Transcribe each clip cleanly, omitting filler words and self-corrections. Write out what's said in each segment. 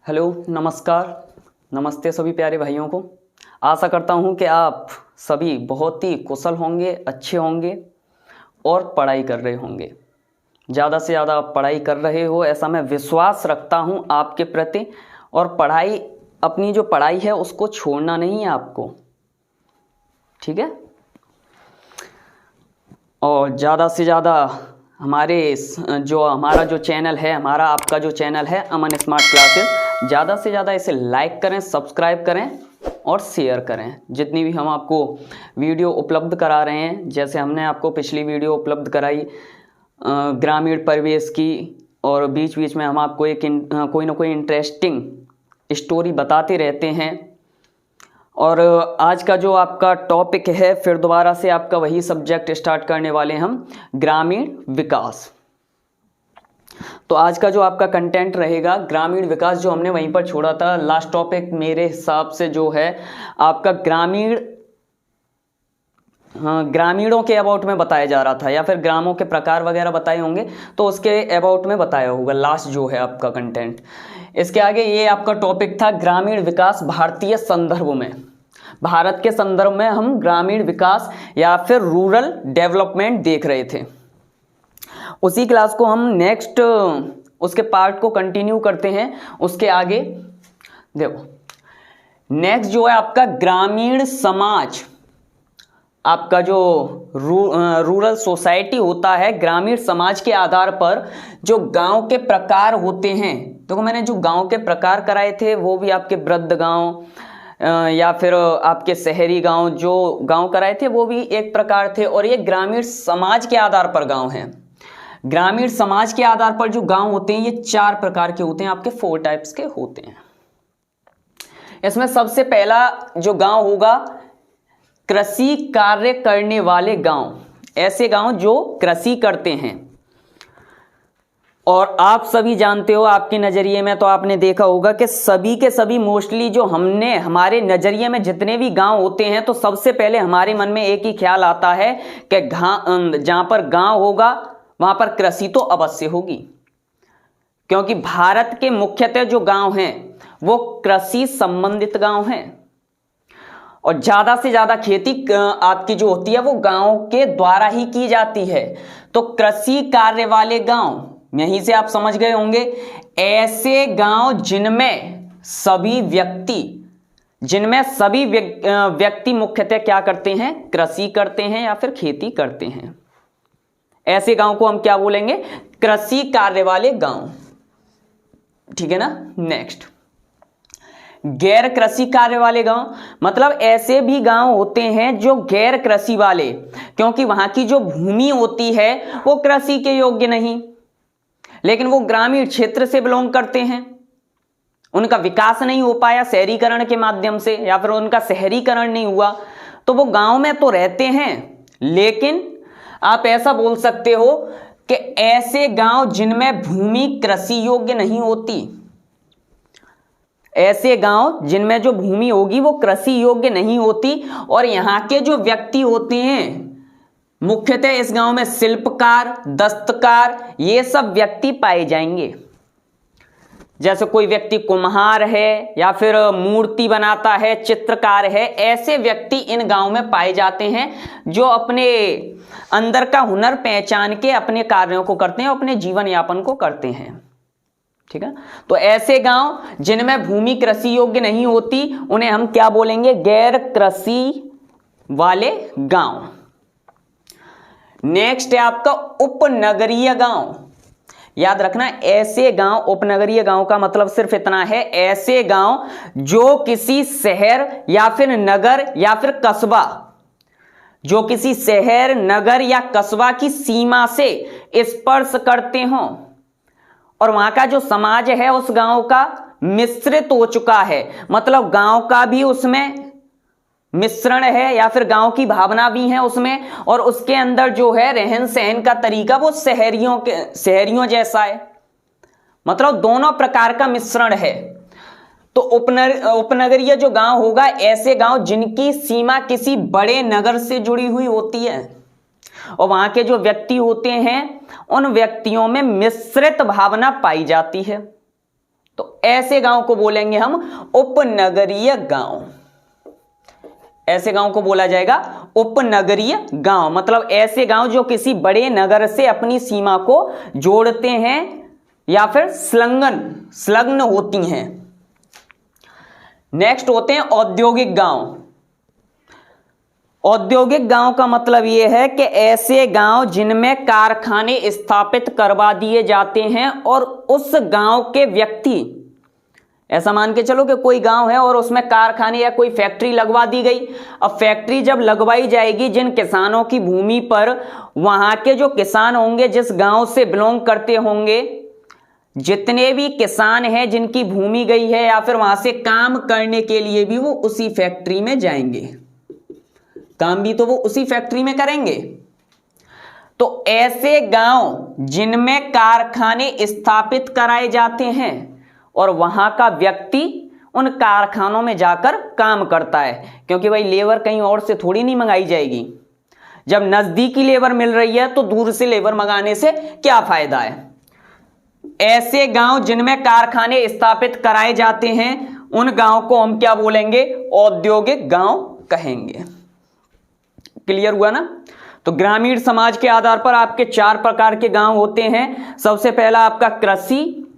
Hello, नमस्कार, नमस्ते सभी प्यारे भाइयों को। आशा करता हूँ कि आप सभी बहुत ही कुशल होंगे, अच्छे होंगे और पढ़ाई कर रहे होंगे। ज़्यादा से ज़्यादा आप पढ़ाई कर रहे हो ऐसा मैं विश्वास रखता हूँ आपके प्रति। और पढ़ाई, अपनी जो पढ़ाई है उसको छोड़ना नहीं है आपको, ठीक है। और ज़्यादा से ज़्यादा हमारा जो चैनल है, हमारा आपका जो चैनल है अमन स्मार्ट क्लासेस, ज़्यादा से ज़्यादा इसे लाइक करें, सब्सक्राइब करें और शेयर करें। जितनी भी हम आपको वीडियो उपलब्ध करा रहे हैं, जैसे हमने आपको पिछली वीडियो उपलब्ध कराई ग्रामीण परिवेश की, और बीच बीच में हम आपको कोई ना कोई इंटरेस्टिंग स्टोरी बताते रहते हैं। और आज का जो आपका टॉपिक है, फिर दोबारा से आपका वही सब्जेक्ट स्टार्ट करने वाले हम, ग्रामीण विकास। तो आज का जो आपका कंटेंट रहेगा ग्रामीण विकास, जो हमने वहीं पर छोड़ा था। लास्ट टॉपिक मेरे हिसाब से जो है आपका ग्रामीणों के अबाउट में बताया जा रहा था, या फिर ग्रामों के प्रकार वगैरह बताए होंगे, तो उसके अबाउट में बताया होगा लास्ट जो है आपका कंटेंट। इसके आगे ये आपका टॉपिक था ग्रामीण विकास भारतीय संदर्भ में। भारत के संदर्भ में हम ग्रामीण विकास या फिर रूरल डेवलपमेंट देख रहे थे। उसी क्लास को हम नेक्स्ट उसके पार्ट को कंटिन्यू करते हैं। उसके आगे देखो, नेक्स्ट जो है आपका ग्रामीण समाज, आपका जो रूरल सोसाइटी होता है, ग्रामीण समाज के आधार पर जो गांव के प्रकार होते हैं। देखो, मैंने जो गांव के प्रकार कराए थे वो भी आपके वृद्ध गांव या फिर आपके शहरी गांव, जो गांव कराए थे वो भी एक प्रकार थे। और ये ग्रामीण समाज के आधार पर गांव हैं। ग्रामीण समाज के आधार पर जो गांव होते हैं ये 4 प्रकार के होते हैं, आपके 4 टाइप्स के होते हैं। इसमें सबसे पहला जो गांव होगा, कृषि कार्य करने वाले गांव। ऐसे गांव जो कृषि करते हैं। और आप सभी जानते हो, आपके नजरिए में तो आपने देखा होगा कि सभी के सभी मोस्टली जो हमारे नजरिए में जितने भी गांव होते हैं, तो सबसे पहले हमारे मन में एक ही ख्याल आता है कि जहां पर गांव होगा वहां पर कृषि तो अवश्य होगी। क्योंकि भारत के मुख्यतः जो गांव हैं वो कृषि संबंधित गांव हैं। और ज्यादा से ज्यादा खेती आपकी जो होती है वो गांव के द्वारा ही की जाती है। तो कृषि कार्य वाले गांव, यहीं से आप समझ गए होंगे, ऐसे गांव जिनमें सभी व्यक्ति मुख्यतः क्या करते हैं, कृषि करते हैं या फिर खेती करते हैं। ऐसे गांव को हम क्या बोलेंगे, कृषि कार्य वाले गांव, ठीक है ना। नेक्स्ट, गैर कृषि कार्य वाले गांव, मतलब ऐसे भी गांव होते हैं जो गैर कृषि वाले, क्योंकि वहां की जो भूमि होती है वो कृषि के योग्य नहीं, लेकिन वो ग्रामीण क्षेत्र से बिलोंग करते हैं। उनका विकास नहीं हो पाया शहरीकरण के माध्यम से, या फिर उनका शहरीकरण नहीं हुआ, तो वो गांव में तो रहते हैं। लेकिन आप ऐसा बोल सकते हो कि ऐसे गांव जिनमें भूमि कृषि योग्य नहीं होती, ऐसे गांव जिनमें जो भूमि होगी वो कृषि योग्य नहीं होती, और यहां के जो व्यक्ति होते हैं मुख्यतः इस गांव में शिल्पकार, दस्तकार, ये सब व्यक्ति पाए जाएंगे। जैसे कोई व्यक्ति कुम्हार है या फिर मूर्ति बनाता है, चित्रकार है, ऐसे व्यक्ति इन गांव में पाए जाते हैं जो अपने अंदर का हुनर पहचान के अपने कार्यों को करते हैं, अपने जीवन यापन को करते हैं, ठीक है। तो ऐसे गांव जिनमें भूमि कृषि योग्य नहीं होती उन्हें हम क्या बोलेंगे, गैर कृषि वाले गांव। नेक्स्ट है आपका उपनगरीय गांव। याद रखना, ऐसे गांव, उपनगरीय गांव का मतलब सिर्फ इतना है, ऐसे गांव जो किसी शहर या फिर नगर या फिर कस्बा, जो किसी शहर, नगर या कस्बा की सीमा से स्पर्श करते हों, और वहां का जो समाज है उस गांव का मिश्रित हो चुका है। मतलब गांव का भी उसमें मिश्रण है, या फिर गांव की भावना भी है उसमें, और उसके अंदर जो है रहन सहन का तरीका वो शहरियों जैसा है। मतलब दोनों प्रकार का मिश्रण है। तो उपनगरीय जो गांव होगा, ऐसे गांव जिनकी सीमा किसी बड़े नगर से जुड़ी हुई होती है, और वहां के जो व्यक्ति होते हैं उन व्यक्तियों में मिश्रित भावना पाई जाती है। तो ऐसे गांव को बोलेंगे हम उपनगरीय गांव। ऐसे गांव को बोला जाएगा उपनगरीय गांव, मतलब ऐसे गांव जो किसी बड़े नगर से अपनी सीमा को जोड़ते हैं या फिर संलग्न होती हैं। नेक्स्ट होते हैं औद्योगिक गांव। औद्योगिक गांव का मतलब यह है कि ऐसे गांव जिनमें कारखाने स्थापित करवा दिए जाते हैं और उस गांव के व्यक्ति, ऐसा मान के चलो कि कोई गांव है और उसमें कारखाने या कोई फैक्ट्री लगवा दी गई। अब फैक्ट्री जब लगवाई जाएगी, जिन किसानों की भूमि पर, वहां के जो किसान होंगे, जिस गांव से बिलोंग करते होंगे, जितने भी किसान हैं जिनकी भूमि गई है या फिर वहां से काम करने के लिए भी वो उसी फैक्ट्री में जाएंगे, काम भी तो वो उसी फैक्ट्री में करेंगे। तो ऐसे गांव जिनमें कारखाने स्थापित कराए जाते हैं और वहां का व्यक्ति उन कारखानों में जाकर काम करता है, क्योंकि भाई लेबर कहीं और से थोड़ी नहीं मंगाई जाएगी। जब नजदीकी लेबर मिल रही है तो दूर से लेबर मंगाने से क्या फायदा है। ऐसे गांव जिनमें कारखाने स्थापित कराए जाते हैं, उन गांव को हम क्या बोलेंगे? औद्योगिक गांव कहेंगे। क्लियर हुआ ना? तो ग्रामीण समाज के आधार पर आपके 4 प्रकार के गांव होते हैं। सबसे पहला आपका कृषि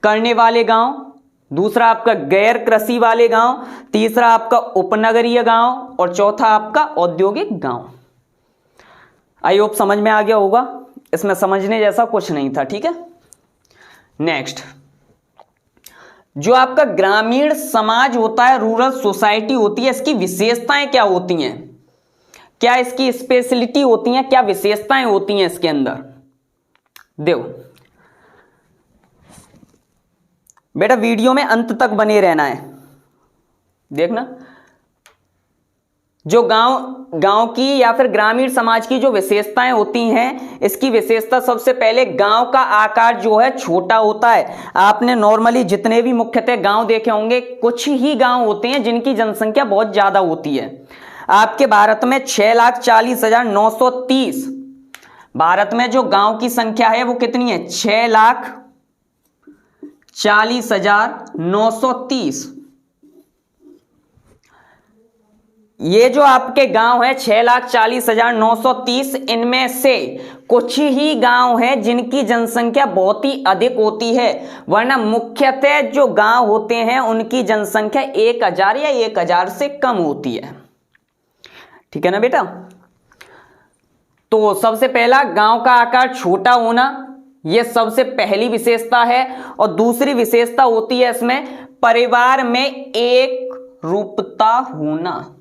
करने वाले गांव, दूसरा आपका गैर कृषि वाले गांव, तीसरा आपका उपनगरीय गांव और चौथा आपका औद्योगिक गांव। आई होप समझ में आ गया होगा, इसमें समझने जैसा कुछ नहीं था। ठीक है, नेक्स्ट, जो आपका ग्रामीण समाज होता है, रूरल सोसाइटी होती है, इसकी विशेषताएं क्या होती हैं, क्या इसकी स्पेशलिटी होती हैं, क्या विशेषताएं होती हैं इसके अंदर? देखो बेटा, वीडियो में अंत तक बने रहना है। देखना, जो गांव की या फिर ग्रामीण समाज की जो विशेषताएं होती हैं, इसकी विशेषता सबसे पहले गांव का आकार जो है छोटा होता है। आपने नॉर्मली जितने भी मुख्यतः गांव देखे होंगे, कुछ ही गांव होते हैं जिनकी जनसंख्या बहुत ज्यादा होती है। आपके भारत में 6,40,930, भारत में जो गांव की संख्या है वो कितनी है? 6,40,930। ये जो आपके गांव है 6,40,930, इनमें से कुछ ही गांव हैं जिनकी जनसंख्या बहुत ही अधिक होती है, वरना मुख्यतः जो गांव होते हैं उनकी जनसंख्या 1,000 या 1,000 से कम होती है। ठीक है ना बेटा? तो सबसे पहला गांव का आकार छोटा होना, यह सबसे पहली विशेषता है। और दूसरी विशेषता होती है इसमें परिवार में एक रूपता होना,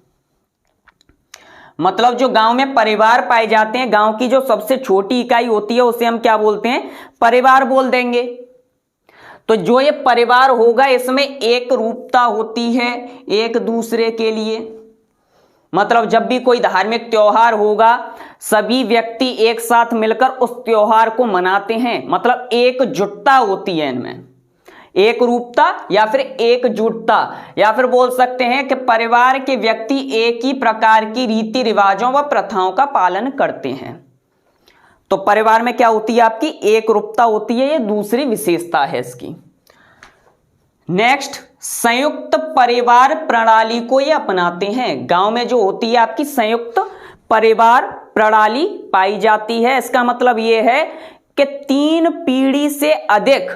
मतलब जो गांव में परिवार पाए जाते हैं, गांव की जो सबसे छोटी इकाई होती है उसे हम क्या बोलते हैं? परिवार बोल देंगे। तो जो ये परिवार होगा इसमें एक रूपता होती है एक दूसरे के लिए, मतलब जब भी कोई धार्मिक त्योहार होगा सभी व्यक्ति एक साथ मिलकर उस त्योहार को मनाते हैं, मतलब एकजुटता होती है इनमें, एक रूपता या फिर एकजुटता, या फिर बोल सकते हैं कि परिवार के व्यक्ति एक ही प्रकार की रीति रिवाजों व प्रथाओं का पालन करते हैं। तो परिवार में क्या होती है? आपकी एक रूपता होती है, ये दूसरी विशेषता है इसकी। नेक्स्ट, संयुक्त परिवार प्रणाली को ये अपनाते हैं। गांव में जो होती है आपकी संयुक्त परिवार प्रणाली पाई जाती है। इसका मतलब ये है कि 3 पीढ़ी से अधिक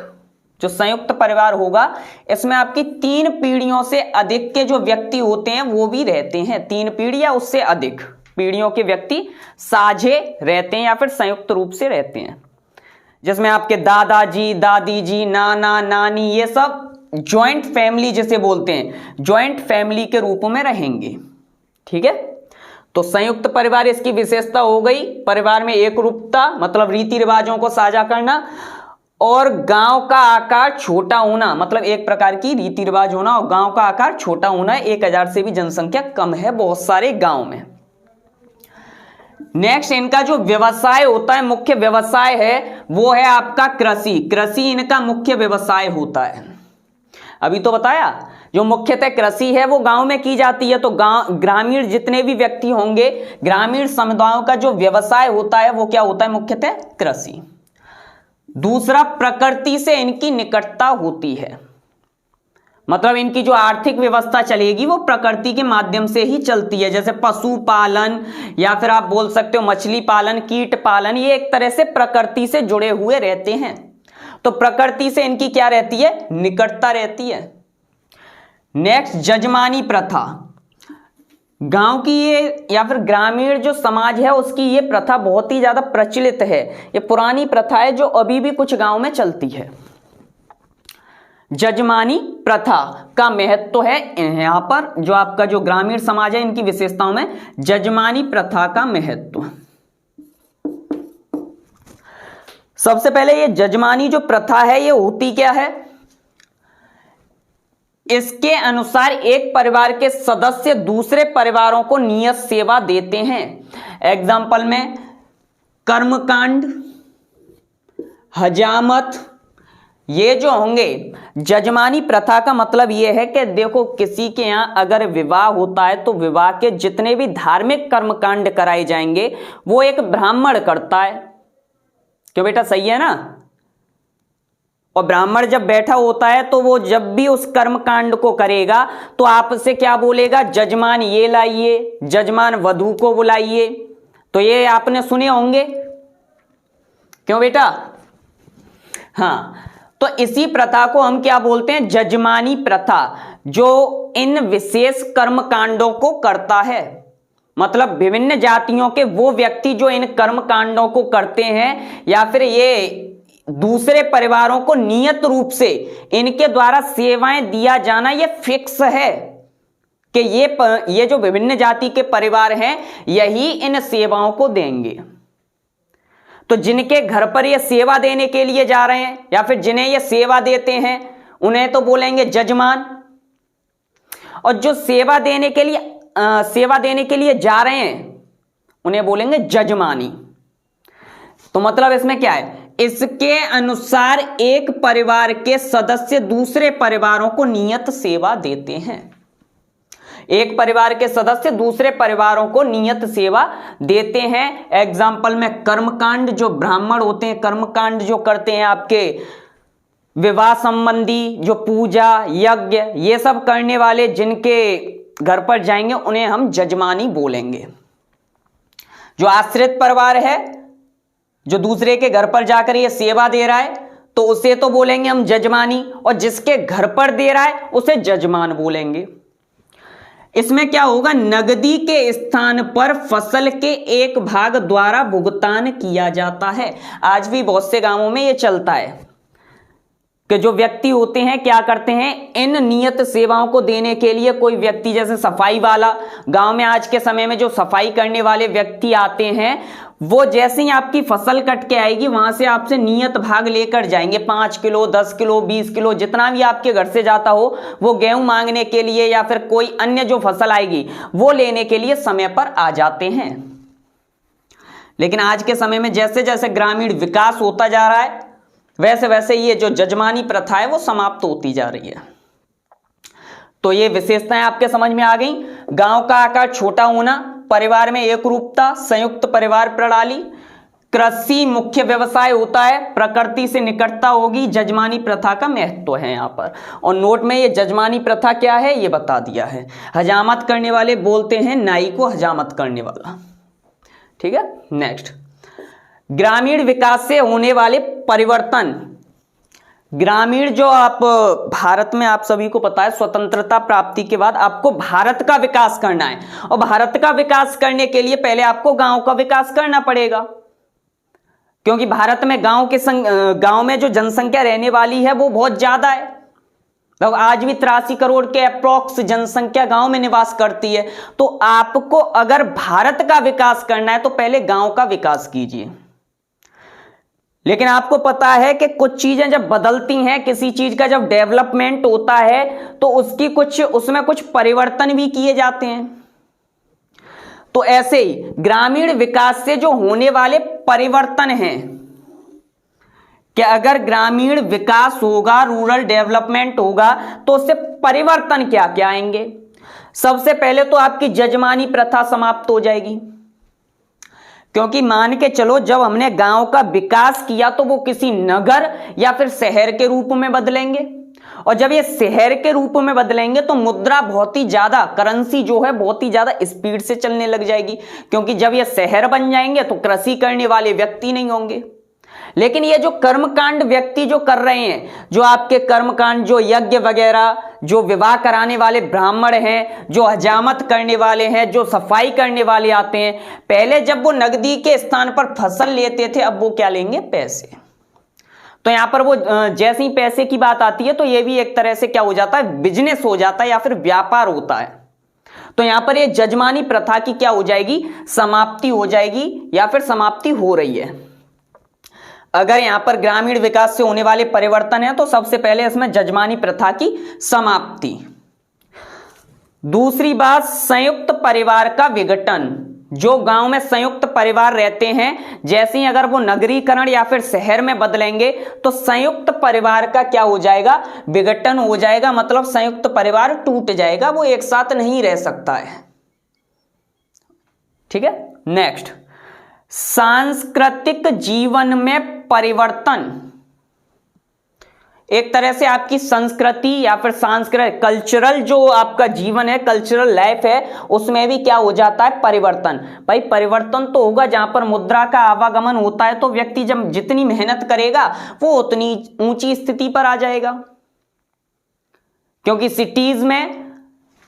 जो संयुक्त परिवार होगा, इसमें आपकी 3 पीढ़ियों से अधिक के जो व्यक्ति होते हैं वो भी रहते हैं। 3 पीढ़ी या उससे अधिक पीढ़ियों के व्यक्ति साझे रहते हैं या फिर संयुक्त रूप से रहते हैं, जिसमें आपके दादाजी, दादी जी, नाना, नानी, ये सब ज्वाइंट फैमिली जिसे बोलते हैं, ज्वाइंट फैमिली के रूप में रहेंगे। ठीक है, तो संयुक्त परिवार इसकी विशेषता हो गई। परिवार में एक रूपता, मतलब रीति रिवाजों को साझा करना, और गांव का आकार छोटा होना, मतलब एक प्रकार की रीति रिवाज होना, और गांव का आकार छोटा होना, 1,000 से भी जनसंख्या कम है बहुत सारे गांव में। नेक्स्ट, इनका जो व्यवसाय होता है, मुख्य व्यवसाय है, वो है आपका कृषि। कृषि इनका मुख्य व्यवसाय होता है। अभी तो बताया, जो मुख्यतः कृषि है वो गांव में की जाती है। तो ग्रामीण जितने भी व्यक्ति होंगे, ग्रामीण समुदायों का जो व्यवसाय होता है वो क्या होता है? मुख्यतः कृषि। दूसरा, प्रकृति से इनकी निकटता होती है, मतलब इनकी जो आर्थिक व्यवस्था चलेगी वो प्रकृति के माध्यम से ही चलती है, जैसे पशुपालन या फिर आप बोल सकते हो मछली पालन, कीट पालन, ये एक तरह से प्रकृति से जुड़े हुए रहते हैं। तो प्रकृति से इनकी क्या रहती है, निकटता रहती है। नेक्स्ट, जजमानी प्रथा। गांव की ये या फिर ग्रामीण जो समाज है उसकी ये प्रथा बहुत ही ज्यादा प्रचलित है। ये पुरानी प्रथा है जो अभी भी कुछ गांव में चलती है। जजमानी प्रथा का महत्व है यहां पर, जो आपका जो ग्रामीण समाज है इनकी विशेषताओं में जजमानी प्रथा का महत्व। सबसे पहले ये जजमानी जो प्रथा है ये होती क्या है, इसके अनुसार एक परिवार के सदस्य दूसरे परिवारों को नियत सेवा देते हैं। एग्जाम्पल में कर्मकांड, हजामत, ये जो होंगे। जजमानी प्रथा का मतलब ये है कि देखो किसी के यहां अगर विवाह होता है तो विवाह के जितने भी धार्मिक कर्मकांड कराए जाएंगे वो एक ब्राह्मण करता है। क्यों बेटा, सही है ना। और ब्राह्मण जब बैठा होता है तो वो जब भी उस कर्मकांड को करेगा तो आपसे क्या बोलेगा, जजमान ये लाइए, जजमान वधू को बुलाइए। तो ये आपने सुने होंगे, क्यों बेटा। हाँ, तो इसी प्रथा को हम क्या बोलते हैं, जजमानी प्रथा, जो इन विशेष कर्मकांडों को करता है। मतलब विभिन्न जातियों के वो व्यक्ति जो इन कर्मकांडों को करते हैं या फिर ये दूसरे परिवारों को नियत रूप से इनके द्वारा सेवाएं दिया जाना, ये फिक्स है कि ये जो विभिन्न जाति के परिवार हैं यही इन सेवाओं को देंगे। तो जिनके घर पर ये सेवा देने के लिए जा रहे हैं या फिर जिन्हें ये सेवा देते हैं उन्हें तो बोलेंगे जजमान, और जो सेवा देने के लिए जा रहे हैं उन्हें बोलेंगे जजमानी। तो मतलब इसमें क्या है, इसके अनुसार एक परिवार के सदस्य दूसरे परिवारों को नियत सेवा देते हैं। एक परिवार के सदस्य दूसरे परिवारों को नियत सेवा देते हैं। एग्जाम्पल में कर्मकांड, जो ब्राह्मण होते हैं कर्मकांड जो करते हैं आपके विवाह संबंधी, जो पूजा यज्ञ ये सब करने वाले जिनके घर पर जाएंगे उन्हें हम जजमानी बोलेंगे। जो आश्रित परिवार है जो दूसरे के घर पर जाकर ये सेवा दे रहा है तो उसे तो बोलेंगे हम जजमानी, और जिसके घर पर दे रहा है उसे जजमान बोलेंगे। इसमें क्या होगा, नगदी के स्थान पर फसल के एक भाग द्वारा भुगतान किया जाता है। आज भी बहुत से गांवों में यह चलता है कि जो व्यक्ति होते हैं क्या करते हैं, इन नियत सेवाओं को देने के लिए कोई व्यक्ति, जैसे सफाई वाला, गांव में आज के समय में जो सफाई करने वाले व्यक्ति आते हैं वो जैसे ही आपकी फसल कट के आएगी वहां से आपसे नियत भाग लेकर जाएंगे। 5 किलो 10 किलो 20 किलो जितना भी आपके घर से जाता हो, वो गेहूं मांगने के लिए या फिर कोई अन्य जो फसल आएगी वो लेने के लिए समय पर आ जाते हैं। लेकिन आज के समय में जैसे जैसे ग्रामीण विकास होता जा रहा है वैसे वैसे ये जो जजमानी प्रथा है वो समाप्त होती जा रही है। तो ये विशेषताएं आपके समझ में आ गई। गांव का आकार छोटा होना, परिवार में एक रूपता, संयुक्त परिवार प्रणाली, कृषि मुख्य व्यवसाय होता है, प्रकृति से निकटता होगी, जजमानी प्रथा का महत्व है यहाँ पर। और नोट में ये जजमानी प्रथा क्या है ये बता दिया है। हजामत करने वाले बोलते हैं नाई को हजामत करने वाला। ठीक है, नेक्स्ट, ग्रामीण विकास से होने वाले परिवर्तन। ग्रामीण जो आप भारत में, आप सभी को पता है स्वतंत्रता प्राप्ति के बाद आपको भारत का विकास करना है, और भारत का विकास करने के लिए पहले आपको गांव का विकास करना पड़ेगा, क्योंकि भारत में गांव में जो जनसंख्या रहने वाली है वो बहुत ज्यादा है। तो आज भी 83 करोड़ के अप्रोक्स जनसंख्या गांव में निवास करती है। तो आपको अगर भारत का विकास करना है तो पहले गांव का विकास कीजिए। लेकिन आपको पता है कि कुछ चीजें जब बदलती हैं, किसी चीज का जब डेवलपमेंट होता है तो उसमें कुछ परिवर्तन भी किए जाते हैं। तो ऐसे ही ग्रामीण विकास से जो होने वाले परिवर्तन हैं कि अगर ग्रामीण विकास होगा, रूरल डेवलपमेंट होगा तो उससे परिवर्तन क्या क्या आएंगे। सबसे पहले तो आपकी जजमानी प्रथा समाप्त हो जाएगी। क्योंकि मान के चलो जब हमने गांव का विकास किया तो वो किसी नगर या फिर शहर के रूप में बदलेंगे, और जब ये शहर के रूप में बदलेंगे तो मुद्रा बहुत ही ज्यादा, करेंसी जो है बहुत ही ज्यादा स्पीड से चलने लग जाएगी, क्योंकि जब ये शहर बन जाएंगे तो कृषि करने वाले व्यक्ति नहीं होंगे। लेकिन ये जो कर्मकांड व्यक्ति जो कर रहे हैं, जो आपके कर्मकांड, जो यज्ञ वगैरह, जो विवाह कराने वाले ब्राह्मण हैं, जो हजामत करने वाले हैं, जो सफाई करने वाले आते हैं, पहले जब वो नगदी के स्थान पर फसल लेते थे, अब वो क्या लेंगे? पैसे। तो यहां पर वो जैसे ही पैसे की बात आती है तो ये भी एक तरह से क्या हो जाता है? बिजनेस हो जाता है या फिर व्यापार होता है। तो यहां पर ये जजमानी प्रथा की क्या हो जाएगी? समाप्ति हो जाएगी या फिर समाप्ति हो रही है। अगर यहां पर ग्रामीण विकास से होने वाले परिवर्तन है तो सबसे पहले इसमें जजमानी प्रथा की समाप्ति। दूसरी बात, संयुक्त परिवार का विघटन। जो गांव में संयुक्त परिवार रहते हैं, जैसे ही अगर वो नगरीकरण या फिर शहर में बदलेंगे तो संयुक्त परिवार का क्या हो जाएगा? विघटन हो जाएगा, मतलब संयुक्त परिवार टूट जाएगा, वो एक साथ नहीं रह सकता है। ठीक है। नेक्स्ट, सांस्कृतिक जीवन में परिवर्तन। एक तरह से आपकी संस्कृति या फिर सांस्कृतिक कल्चरल जो आपका जीवन है, कल्चरल लाइफ है, उसमें भी क्या हो जाता है? परिवर्तन। भाई परिवर्तन तो होगा, जहां पर मुद्रा का आवागमन होता है तो व्यक्ति जब जितनी मेहनत करेगा वो उतनी ऊंची स्थिति पर आ जाएगा। क्योंकि सिटीज में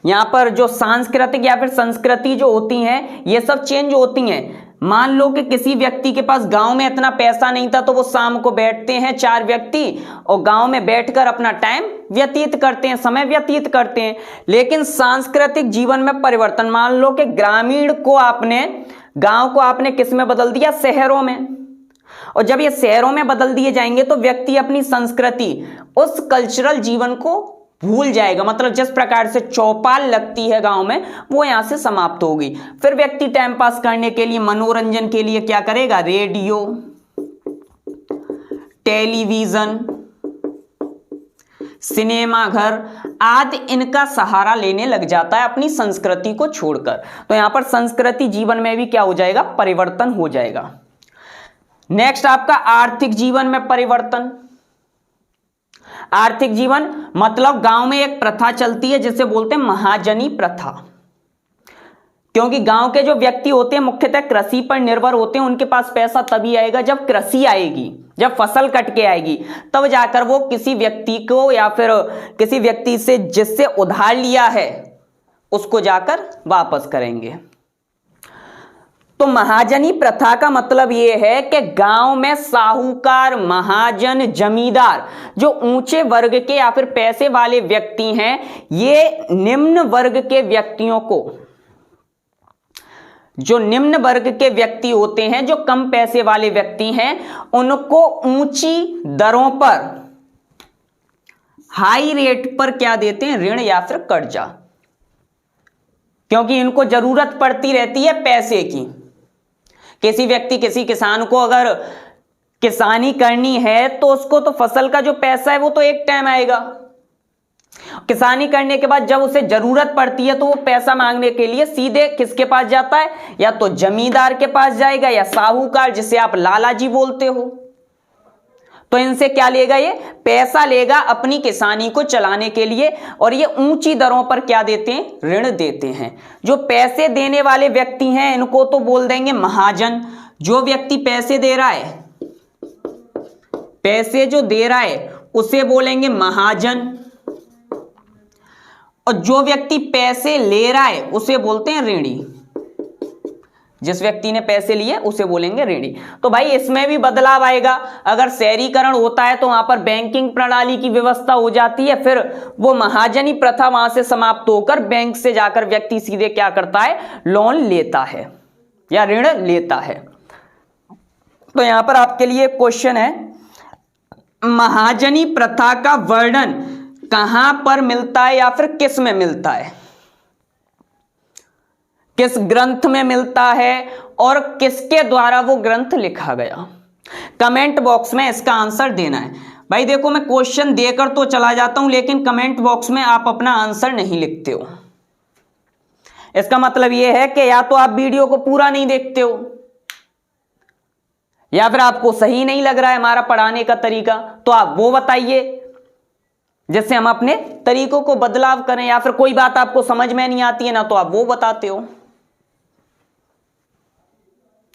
यहां पर जो सांस्कृतिक या फिर संस्कृति जो होती हैं, ये सब चेंज होती हैं। मान लो कि किसी व्यक्ति के पास गांव में इतना पैसा नहीं था तो वो शाम को बैठते हैं 4 व्यक्ति और गांव में बैठकर अपना टाइम व्यतीत करते हैं, समय व्यतीत करते हैं। लेकिन सांस्कृतिक जीवन में परिवर्तन, मान लो कि ग्रामीण को आपने, गांव को आपने किस में बदल दिया? शहरों में। और जब ये शहरों में बदल दिए जाएंगे तो व्यक्ति अपनी संस्कृति, उस कल्चरल जीवन को भूल जाएगा। मतलब जिस प्रकार से चौपाल लगती है गांव में, वो यहां से समाप्त होगी। फिर व्यक्ति टाइम पास करने के लिए, मनोरंजन के लिए क्या करेगा? रेडियो, टेलीविजन, सिनेमा घर आदि इनका सहारा लेने लग जाता है अपनी संस्कृति को छोड़कर। तो यहां पर संस्कृति जीवन में भी क्या हो जाएगा? परिवर्तन हो जाएगा। नेक्स्ट, आपका आर्थिक जीवन में परिवर्तन। आर्थिक जीवन मतलब गांव में एक प्रथा चलती है जिसे बोलते हैं महाजनी प्रथा। क्योंकि गांव के जो व्यक्ति होते हैं मुख्यतः कृषि पर निर्भर होते हैं, उनके पास पैसा तभी आएगा जब कृषि आएगी, जब फसल कट के आएगी, तब जाकर वो किसी व्यक्ति को या फिर किसी व्यक्ति से जिससे उधार लिया है उसको जाकर वापस करेंगे। तो महाजनी प्रथा का मतलब यह है कि गांव में साहूकार, महाजन, जमींदार, जो ऊंचे वर्ग के या फिर पैसे वाले व्यक्ति हैं, ये निम्न वर्ग के व्यक्तियों को, जो निम्न वर्ग के व्यक्ति होते हैं, जो कम पैसे वाले व्यक्ति हैं, उनको ऊंची दरों पर, हाई रेट पर क्या देते हैं? ऋण या फिर कर्जा। क्योंकि इनको जरूरत पड़ती रहती है पैसे की। किसी व्यक्ति, किसी किसान को अगर किसानी करनी है तो उसको तो फसल का जो पैसा है वो तो एक टाइम आएगा। किसानी करने के बाद जब उसे जरूरत पड़ती है तो वो पैसा मांगने के लिए सीधे किसके पास जाता है? या तो जमींदार के पास जाएगा या साहूकार, जिसे आप लाला जी बोलते हो। तो इनसे क्या लेगा? ये पैसा लेगा अपनी किसानी को चलाने के लिए, और ये ऊंची दरों पर क्या देते हैं? ऋण देते हैं। जो पैसे देने वाले व्यक्ति हैं इनको तो बोल देंगे महाजन। जो व्यक्ति पैसे दे रहा है, पैसे जो दे रहा है उसे बोलेंगे महाजन, और जो व्यक्ति पैसे ले रहा है उसे बोलते हैं ऋणी। जिस व्यक्ति ने पैसे लिए उसे बोलेंगे ऋणी। तो भाई इसमें भी बदलाव आएगा। अगर शहरीकरण होता है तो वहां पर बैंकिंग प्रणाली की व्यवस्था हो जाती है, फिर वो महाजनी प्रथा वहां से समाप्त होकर बैंक से जाकर व्यक्ति सीधे क्या करता है? लोन लेता है या ऋण लेता है। तो यहां पर आपके लिए क्वेश्चन है, महाजनी प्रथा का वर्णन कहां पर मिलता है या फिर किस में मिलता है? किस ग्रंथ में मिलता है और किसके द्वारा वो ग्रंथ लिखा गया? कमेंट बॉक्स में इसका आंसर देना है। भाई देखो, मैं क्वेश्चन देकर तो चला जाता हूं लेकिन कमेंट बॉक्स में आप अपना आंसर नहीं लिखते हो। इसका मतलब यह है कि या तो आप वीडियो को पूरा नहीं देखते हो, या फिर आपको सही नहीं लग रहा है हमारा पढ़ाने का तरीका, तो आप वो बताइए जिससे हम अपने तरीकों को बदलाव करें। या फिर कोई बात आपको समझ में नहीं आती है ना, तो आप वो बताते हो।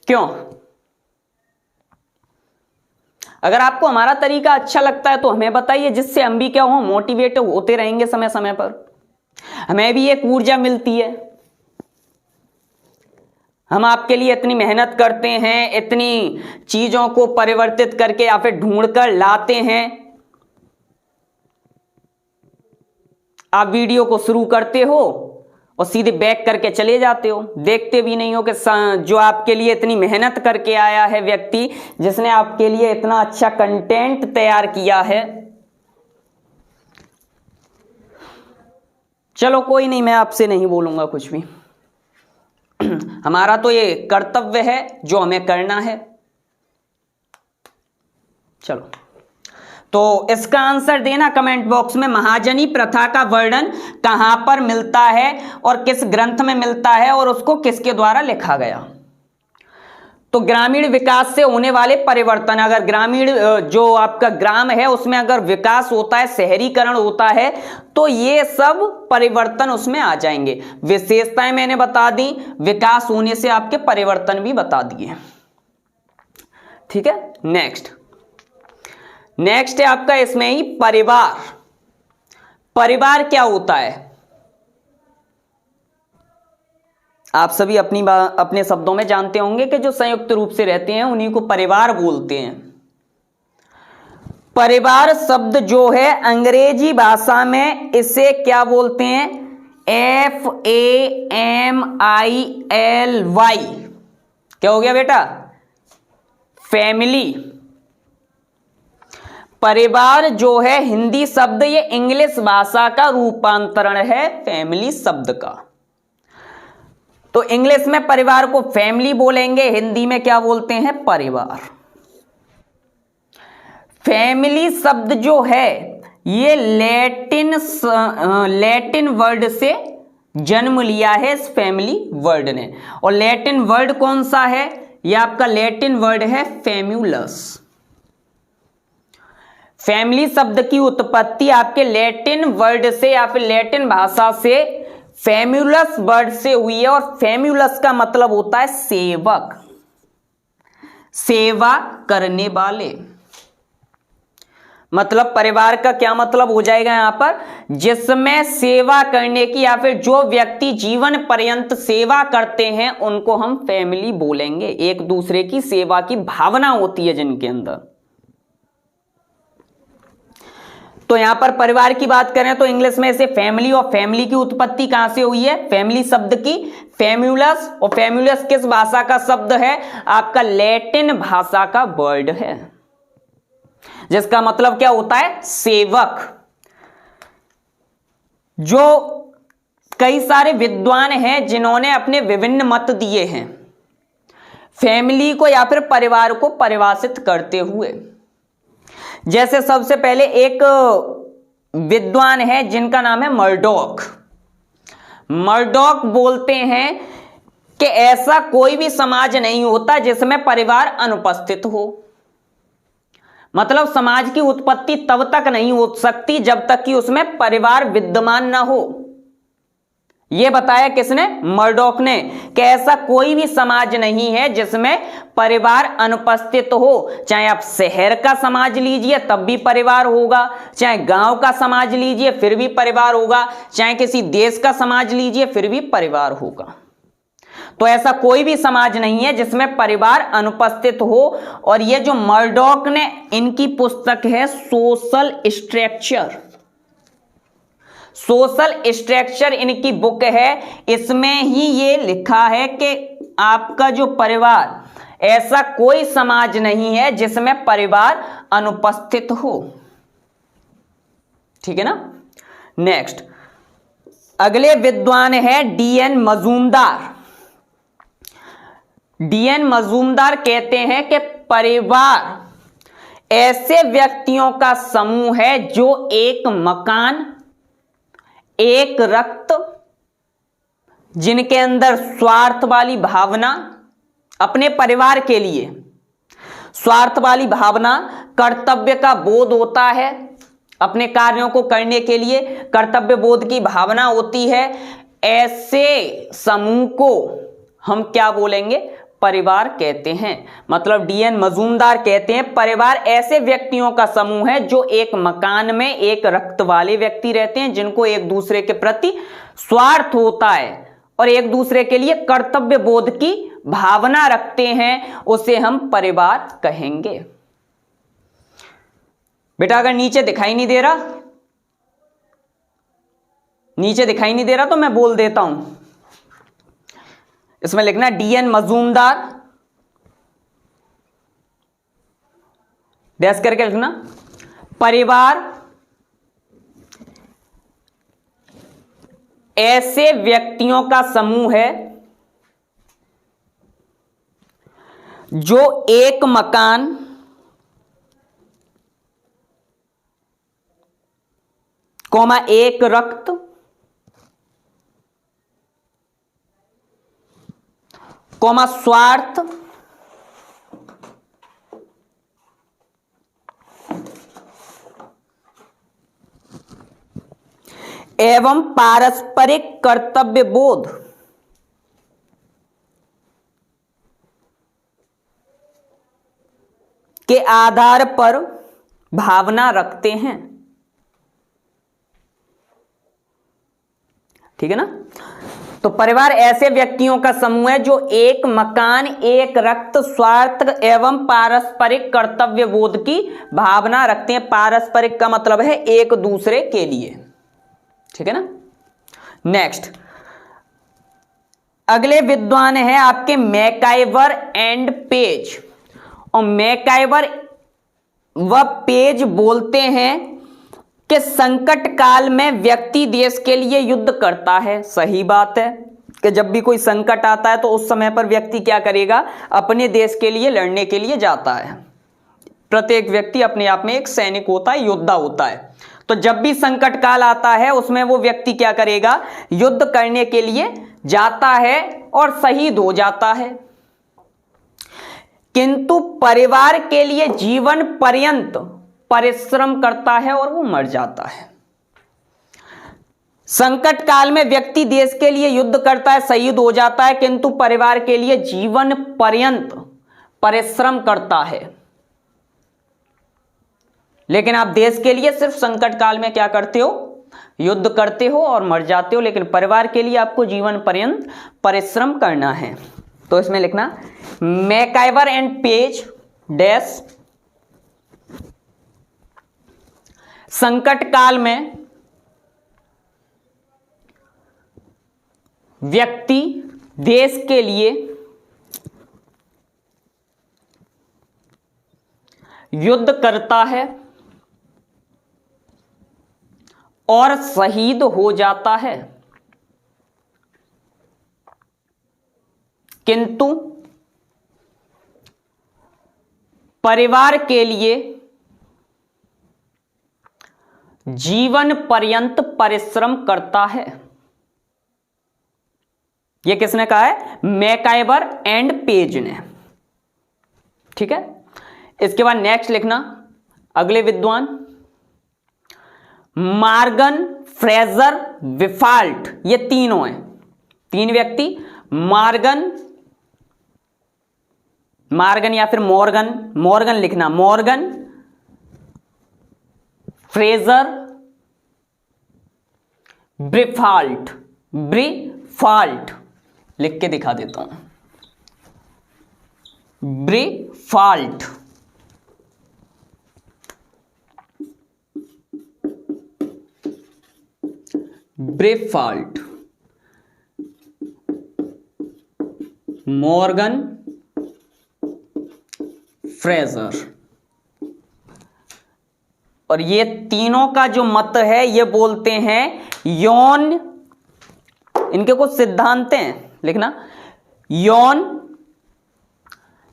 क्यों? अगर आपको हमारा तरीका अच्छा लगता है तो हमें बताइए, जिससे हम भी क्या हो, मोटिवेट होते रहेंगे समय समय पर, हमें भी एक ऊर्जा मिलती है। हम आपके लिए इतनी मेहनत करते हैं, इतनी चीजों को परिवर्तित करके या फिर ढूंढकर लाते हैं। आप वीडियो को शुरू करते हो और सीधे बैक करके चले जाते हो, देखते भी नहीं हो कि जो आपके लिए इतनी मेहनत करके आया है व्यक्ति, जिसने आपके लिए इतना अच्छा कंटेंट तैयार किया है। चलो कोई नहीं, मैं आपसे नहीं बोलूंगा कुछ भी। हमारा तो ये कर्तव्य है जो हमें करना है। चलो, तो इसका आंसर देना कमेंट बॉक्स में। महाजनी प्रथा का वर्णन कहां पर मिलता है और किस ग्रंथ में मिलता है और उसको किसके द्वारा लिखा गया। तो ग्रामीण विकास से होने वाले परिवर्तन, अगर ग्रामीण जो आपका ग्राम है उसमें अगर विकास होता है, शहरीकरण होता है, तो ये सब परिवर्तन उसमें आ जाएंगे। विशेषताएं मैंने बता दी, विकास होने से आपके परिवर्तन भी बता दिए। ठीक है, नेक्स्ट है आपका इसमें ही परिवार। परिवार क्या होता है? आप सभी अपने शब्दों में जानते होंगे कि जो संयुक्त रूप से रहते हैं उन्हीं को परिवार बोलते हैं। परिवार शब्द जो है अंग्रेजी भाषा में इसे क्या बोलते हैं? FAMILY। क्या हो गया बेटा? फैमिली। परिवार जो है हिंदी शब्द, ये इंग्लिश भाषा का रूपांतरण है फैमिली शब्द का। तो इंग्लिश में परिवार को फैमिली बोलेंगे, हिंदी में क्या बोलते हैं? परिवार। फैमिली शब्द जो है ये लैटिन वर्ड से जन्म लिया है इस फैमिली वर्ड ने। और लैटिन वर्ड कौन सा है? ये आपका लैटिन वर्ड है फैम्यूलस। फैमिली शब्द की उत्पत्ति आपके लैटिन वर्ड से या फिर लैटिन भाषा से फैम्यूलस वर्ड से हुई है। और फैम्यूलस का मतलब होता है सेवक, सेवा करने वाले। मतलब परिवार का क्या मतलब हो जाएगा यहां पर? जिसमें सेवा करने की या फिर जो व्यक्ति जीवन पर्यंत सेवा करते हैं उनको हम फैमिली बोलेंगे। एक दूसरे की सेवा की भावना होती है जिनके अंदर। तो यहां पर परिवार की बात करें तो इंग्लिश में इसे फैमिली, और फैमिली की उत्पत्ति कहां से हुई है? फैमिली शब्द की फैम्यूलस। और फैम्यूलस किस भाषा का शब्द है? आपका लैटिन भाषा का वर्ड है, जिसका मतलब क्या होता है? सेवक। जो कई सारे विद्वान हैं जिन्होंने अपने विभिन्न मत दिए हैं फैमिली को या फिर परिवार को परिभाषित करते हुए। जैसे सबसे पहले एक विद्वान है जिनका नाम है मर्डॉक। मर्डॉक बोलते हैं कि ऐसा कोई भी समाज नहीं होता जिसमें परिवार अनुपस्थित हो। मतलब समाज की उत्पत्ति तब तक नहीं हो सकती जब तक कि उसमें परिवार विद्यमान ना हो। यह बताया किसने? मर्डॉक ने, कि ऐसा कोई भी समाज नहीं है जिसमें परिवार अनुपस्थित हो। चाहे आप शहर का समाज लीजिए तब भी परिवार होगा, चाहे गांव का समाज लीजिए फिर भी परिवार होगा, चाहे किसी देश का समाज लीजिए फिर भी परिवार होगा। तो ऐसा कोई भी समाज नहीं है जिसमें परिवार अनुपस्थित हो। और ये जो मर्डॉक ने, इनकी पुस्तक है सोशल स्ट्रक्चर। सोशल स्ट्रक्चर इनकी बुक है। इसमें ही ये लिखा है कि आपका जो परिवार, ऐसा कोई समाज नहीं है जिसमें परिवार अनुपस्थित हो। ठीक है ना? नेक्स्ट अगले विद्वान है डीएन मजूमदार। डीएन मजूमदार कहते हैं कि परिवार ऐसे व्यक्तियों का समूह है जो एक मकान, एक रक्त, जिनके अंदर स्वार्थ वाली भावना, अपने परिवार के लिए स्वार्थ वाली भावना, कर्तव्य का बोध होता है, अपने कार्यों को करने के लिए कर्तव्य बोध की भावना होती है, ऐसे समूह को हम क्या बोलेंगे? परिवार कहते हैं। मतलब डीएन मजूमदार कहते हैं परिवार ऐसे व्यक्तियों का समूह है जो एक मकान में एक रक्त वाले व्यक्ति रहते हैं, जिनको एक दूसरे के प्रति स्वार्थ होता है और एक दूसरे के लिए कर्तव्य बोध की भावना रखते हैं, उसे हम परिवार कहेंगे। बेटा अगर नीचे दिखाई नहीं दे रहा, नीचे दिखाई नहीं दे रहा तो मैं बोल देता हूं, इसमें लिखना डीएन मजूमदार, डैश करके लिखना, परिवार ऐसे व्यक्तियों का समूह है जो एक मकान, कौमा एक रक्त, कौमा स्वार्थ, एवं पारस्परिक कर्तव्य बोध के आधार पर भावना रखते हैं। ठीक है ना? तो परिवार ऐसे व्यक्तियों का समूह है जो एक मकान, एक रक्त, स्वार्थ एवं पारस्परिक कर्तव्य बोध की भावना रखते हैं। पारस्परिक का मतलब है एक दूसरे के लिए। ठीक है ना? नेक्स्ट अगले विद्वान है आपके मैकाइवर एंड पेज। और मैकाइवर व पेज बोलते हैं कि संकट काल में व्यक्ति देश के लिए युद्ध करता है। सही बात है कि जब भी कोई संकट आता है तो उस समय पर व्यक्ति क्या करेगा? अपने देश के लिए लड़ने के लिए जाता है। प्रत्येक व्यक्ति अपने आप में एक सैनिक होता है, योद्धा होता है। तो जब भी संकट काल आता है उसमें वो व्यक्ति क्या करेगा? युद्ध करने के लिए जाता है और शहीद हो जाता है। किंतु परिवार के लिए जीवन पर्यंत परिश्रम करता है और वो मर जाता है। संकट काल में व्यक्ति देश के लिए युद्ध करता है, शहीद हो जाता है, किंतु परिवार के लिए जीवन पर्यंत परिश्रम करता है। लेकिन आप देश के लिए सिर्फ संकट काल में क्या करते हो? युद्ध करते हो और मर जाते हो, लेकिन परिवार के लिए आपको जीवन पर्यंत परिश्रम करना है। तो इसमें लिखना मैकाइवर एंड पेज डैश संकट काल में व्यक्ति देश के लिए युद्ध करता है और शहीद हो जाता है, किंतु परिवार के लिए जीवन पर्यंत परिश्रम करता है। यह किसने कहा है? मैकाइवर एंड पेज ने। ठीक है? इसके बाद नेक्स्ट लिखना अगले विद्वान मॉर्गन, फ्रेजर, विफाल्ट। ये तीनों हैं, तीन व्यक्ति। मॉर्गन या फिर मॉर्गन लिखना, मॉर्गन, फ्रेजर, ब्रीफाल्ट लिख के दिखा देता हूं। ब्रीफाल्ट मॉर्गन, फ्रेजर। और ये तीनों का जो मत है ये बोलते हैं यौन, इनके कुछ सिद्धांत हैं, लिखना यौन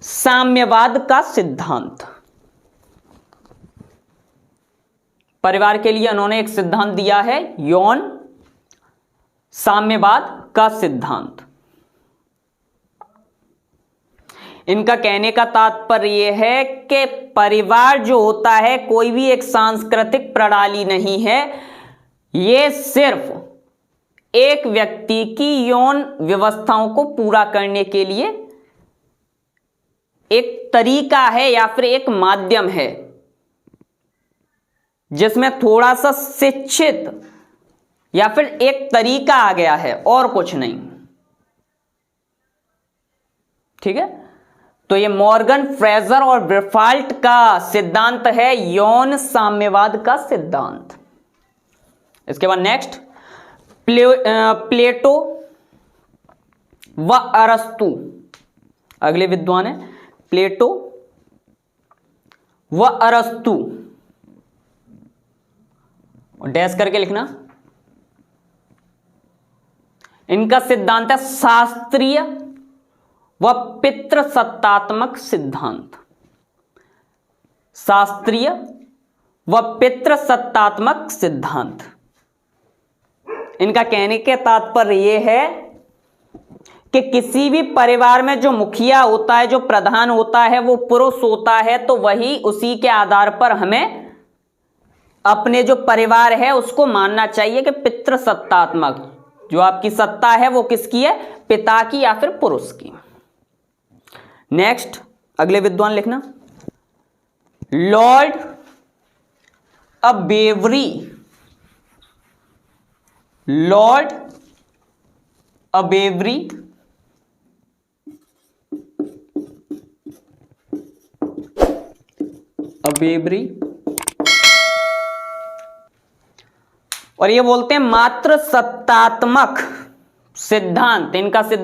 साम्यवाद का सिद्धांत। परिवार के लिए उन्होंने एक सिद्धांत दिया है यौन साम्यवाद का सिद्धांत। इनका कहने का तात्पर्य यह है कि परिवार जो होता है कोई भी एक सांस्कृतिक प्रणाली नहीं है, ये सिर्फ एक व्यक्ति की यौन व्यवस्थाओं को पूरा करने के लिए एक तरीका है या फिर एक माध्यम है जिसमें थोड़ा सा शिक्षित या फिर एक तरीका आ गया है और कुछ नहीं। ठीक है, तो ये मॉर्गन, फ्रेजर और ब्रिफाल्ट का सिद्धांत है यौन साम्यवाद का सिद्धांत। इसके बाद नेक्स्ट प्लेटो व अरस्तु, अगले विद्वान है प्लेटो व अरस्तु, डैश करके लिखना। इनका सिद्धांत है शास्त्रीय व पितृसत्तात्मक सिद्धांत। शास्त्रीय व पितृसत्तात्मक सिद्धांत। इनका कहने के तात्पर्य यह है कि किसी भी परिवार में जो मुखिया होता है, जो प्रधान होता है, वो पुरुष होता है, तो वही उसी के आधार पर हमें अपने जो परिवार है उसको मानना चाहिए कि पितृसत्तात्मक, जो आपकी सत्ता है वो किसकी है, पिता की या फिर पुरुष की। नेक्स्ट अगले विद्वान लिखना लॉर्ड अबेवरी। लॉर्ड अबेवरी और ये बोलते हैं मात्र सत्तात्मक सिद्धांत। इनका सिद्धांत